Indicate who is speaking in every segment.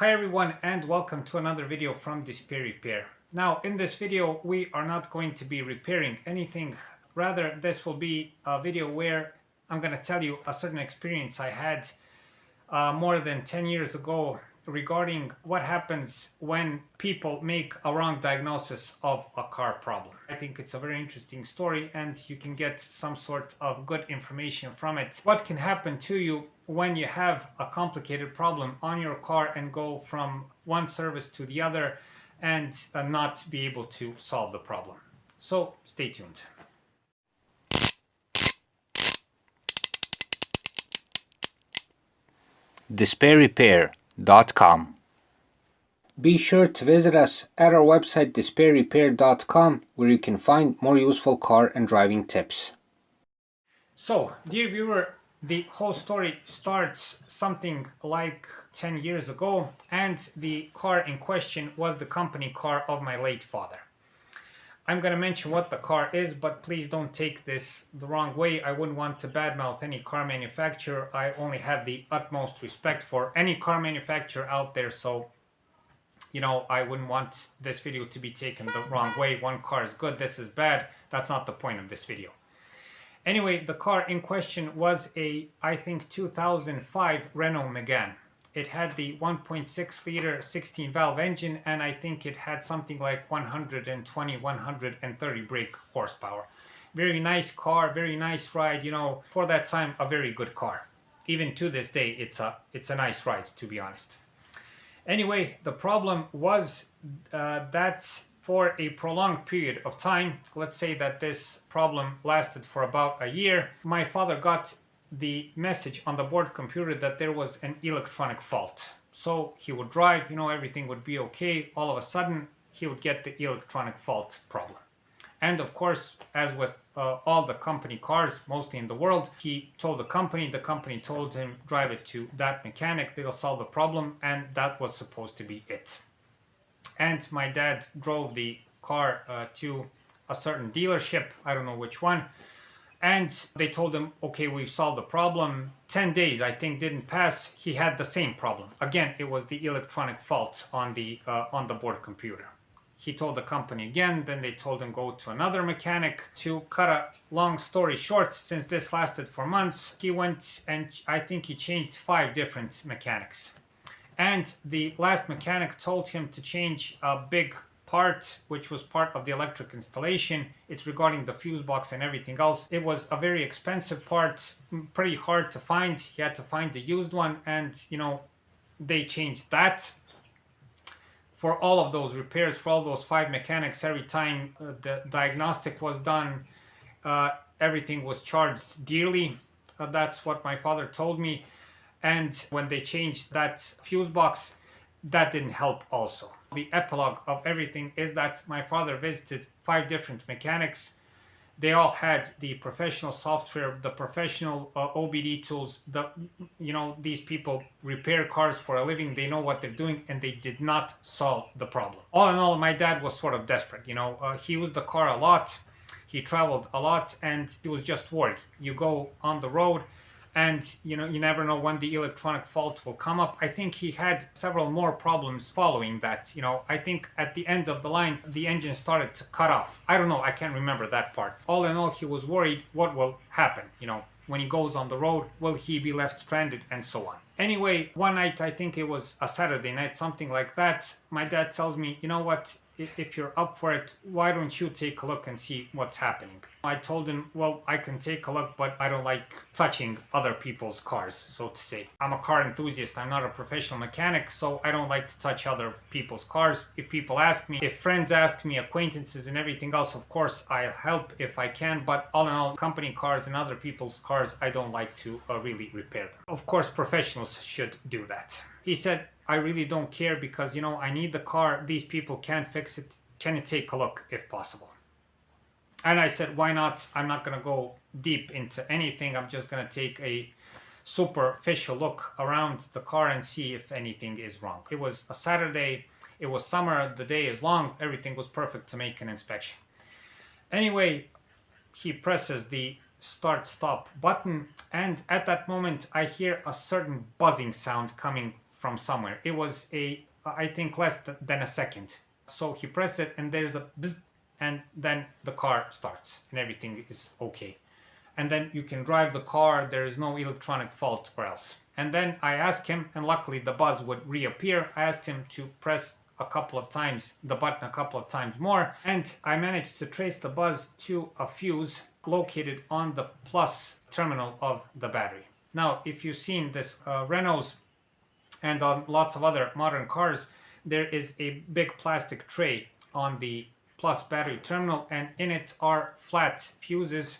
Speaker 1: Hi everyone and welcome to another video from Display Repair. Now in this video we are not going to be repairing anything, rather this will be a video where I'm going to tell you a certain experience I had more than 10 years ago regarding what happens when people make a wrong diagnosis of a car problem. I think it's a very interesting story and you can get some sort of good information from it. What can happen to you when you have a complicated problem on your car and go from one service to the other and not be able to solve the problem. So stay tuned.
Speaker 2: DisplayRepair.com. Be sure to visit us at our website DisplayRepair.com, where you can find more useful car and driving tips.
Speaker 1: So, dear viewer, the whole story starts something like 10 years ago, and the car in question was the company car of my late father. I'm going to mention what the car is, but please don't take this the wrong way. I wouldn't want to badmouth any car manufacturer. I only have the utmost respect for any car manufacturer out there, so I wouldn't want this video to be taken the wrong way. One car is good, this is bad. That's not the point of this video. Anyway, the car in question was a, I think, 2005 Renault Megane. It had the 1.6 liter 16 valve engine, and I think it had something like 120, 130 brake horsepower. Very nice car, very nice ride, for that time, a very good car. Even to this day, it's a nice ride, to be honest. Anyway, the problem was that for a prolonged period of time, let's say that this problem lasted for about a year, my father got the message on the board computer that there was an electronic fault. So he would drive, everything would be okay. All of a sudden, he would get the electronic fault problem. And of course, as with all the company cars, mostly in the world, he told the company told him, drive it to that mechanic, they'll solve the problem, and that was supposed to be it. And my dad drove the car to a certain dealership, I don't know which one, and they told him, okay, we've solved the problem. 10 days, I think, didn't pass. He had the same problem. Again, it was the electronic fault on the board computer. He told the company again, then they told him go to another mechanic. To cut a long story short, since this lasted for months, he went and I think he changed 5 different mechanics. And the last mechanic told him to change a big part, which was part of the electric installation. It's regarding the fuse box and everything else. It was a very expensive part, pretty hard to find. He had to find the used one, and they changed that. For all of those repairs, for all those 5 mechanics, every time the diagnostic was done, everything was charged dearly. That's what my father told me. And when they changed that fuse box, that didn't help also. The epilogue of everything is that my father visited 5 different mechanics. They all had the professional software, the professional OBD tools. These people repair cars for a living. They know what they're doing, and they did not solve the problem. All in all, my dad was sort of desperate. He used the car a lot. He traveled a lot, and he was just worried. You go on the road, and you never know when the electronic fault will come up. I think he had several more problems following that. I think at the end of the line, the engine started to cut off. I don't know, I can't remember that part. All in all, he was worried what will happen. When he goes on the road, will he be left stranded, and so on. Anyway, one night, I think it was a Saturday night, something like that, my dad tells me, you know what, if you're up for it, why don't you take a look and see what's happening? I told him, well, I can take a look, but I don't like touching other people's cars, so to say. I'm a car enthusiast, I'm not a professional mechanic, so I don't like to touch other people's cars. If people ask me, if friends ask me, acquaintances and everything else, of course I'll help if I can, but all in all, company cars and other people's cars, I don't like to really repair them. Of course, professionals should do that. He said, I really don't care because, I need the car. These people can't fix it. Can you take a look if possible? And I said, why not? I'm not going to go deep into anything. I'm just going to take a superficial look around the car and see if anything is wrong. It was a Saturday. It was summer. The day is long. Everything was perfect to make an inspection. Anyway, he presses the start-stop button, and at that moment, I hear a certain buzzing sound coming from somewhere. It was I think less than a second. So he pressed it and there's a bzz, and then the car starts and everything is okay. And then you can drive the car, there is no electronic fault or else. And then I asked him, and luckily the buzz would reappear. I asked him to press a couple of times the button a couple of times more, and I managed to trace the buzz to a fuse located on the plus terminal of the battery. Now, if you've seen this Renaults and on lots of other modern cars, there is a big plastic tray on the plus battery terminal, and in it are flat fuses.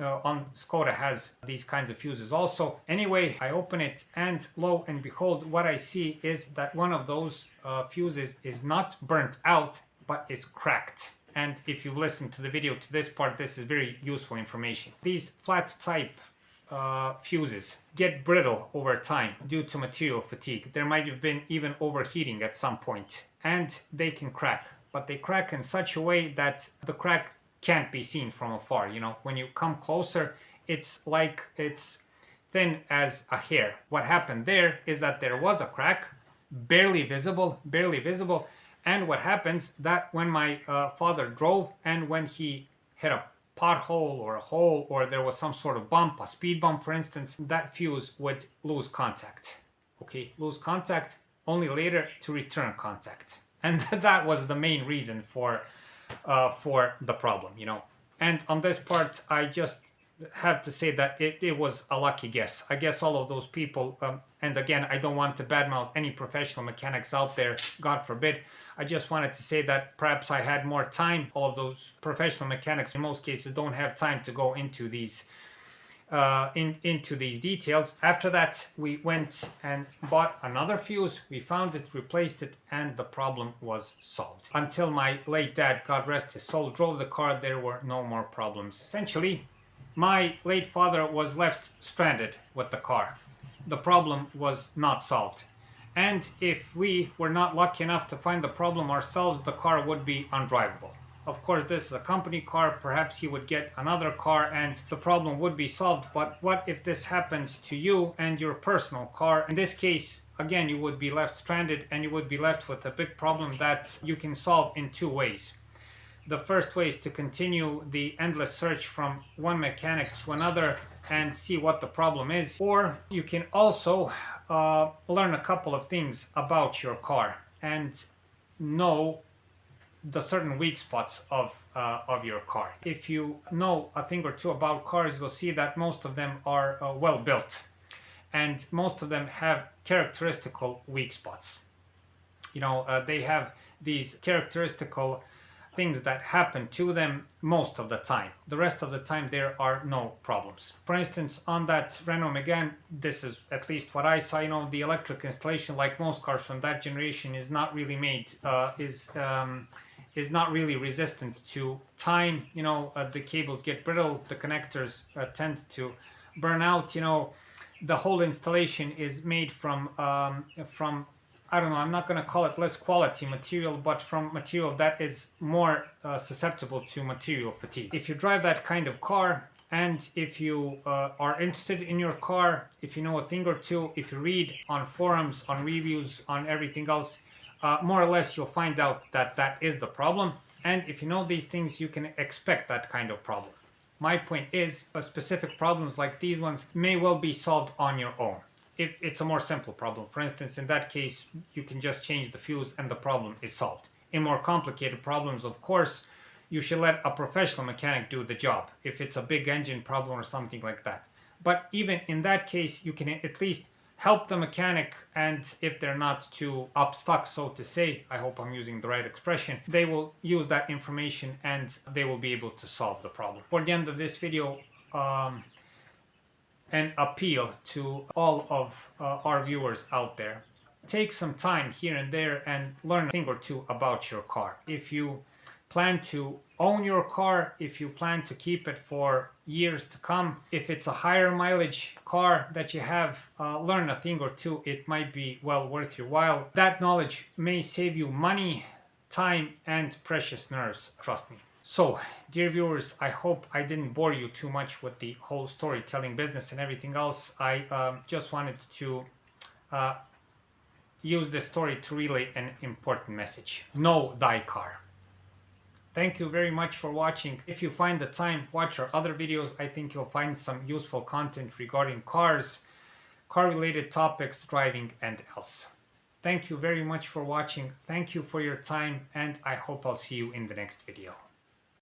Speaker 1: On Skoda has these kinds of fuses also. Anyway, I open it and lo and behold, what I see is that one of those fuses is not burnt out, but is cracked. And if you've listened to the video to this part, this is very useful information. These flat type fuses get brittle over time due to material fatigue. There might have been even overheating at some point, and they can crack. But they crack in such a way that the crack can't be seen from afar. You know, when you come closer, it's like it's thin as a hair. What happened there is that there was a crack, barely visible, and what happens that when my father drove and when he hit a pothole or a hole or there was some sort of bump, a speed bump for instance, that fuse would lose contact. Okay, lose contact, only later to return contact. And that was the main reason for the problem, you know. And on this part, I just have to say that it was a lucky guess. I guess all of those people, and again, I don't want to badmouth any professional mechanics out there, God forbid. I just wanted to say that perhaps I had more time. All of those professional mechanics, in most cases, don't have time to go into these into these details. After that, we went and bought another fuse. We found it, replaced it, and the problem was solved. Until my late dad, God rest his soul, drove the car, there were no more problems. Essentially, my late father was left stranded with the car. The problem was not solved. And if we were not lucky enough to find the problem ourselves, the car would be undrivable. Of course, this is a company car. Perhaps he would get another car and the problem would be solved. But what if this happens to you and your personal car? In this case, again, you would be left stranded and you would be left with a big problem that you can solve in two ways. The first way is to continue the endless search from one mechanic to another and see what the problem is. Or you can also learn a couple of things about your car and know the certain weak spots of your car. If you know a thing or two about cars, you'll see that most of them are well built and most of them have characteristical weak spots. You know, they have these characteristical things that happen to them most of the time. The rest of the time there are no problems. For instance, on that Renault Megane, this is at least what I saw, you know, the electric installation, like most cars from that generation, is not really made, is not really resistant to time. You know, the cables get brittle, the connectors tend to burn out. You know, the whole installation is made from I don't know, I'm not going to call it less quality material, but from material that is more susceptible to material fatigue. If you drive that kind of car, and if you are interested in your car, if you know a thing or two, if you read on forums, on reviews, on everything else, more or less you'll find out that that is the problem. And if you know these things, you can expect that kind of problem. My point is, specific problems like these ones may well be solved on your own. If it's a more simple problem. For instance, in that case, you can just change the fuse and the problem is solved. In more complicated problems, of course, you should let a professional mechanic do the job, if it's a big engine problem or something like that. But even in that case, you can at least help the mechanic, and if they're not too upstuck, so to say, I hope I'm using the right expression, they will use that information and they will be able to solve the problem. For the end of this video, an appeal to all of our viewers out there. Take some time here and there and learn a thing or two about your car. If you plan to own your car, if you plan to keep it for years to come, if it's a higher mileage car that you have, learn a thing or two. It might be well worth your while. That knowledge may save you money, time, and precious nerves, trust me. So, dear viewers, I hope I didn't bore you too much with the whole storytelling business and everything else. I just wanted to use the story to relay an important message. Know thy car. Thank you very much for watching. If you find the time, watch our other videos. I think you'll find some useful content regarding cars, car-related topics, driving, and else. Thank you very much for watching. Thank you for your time, and I hope I'll see you in the next video.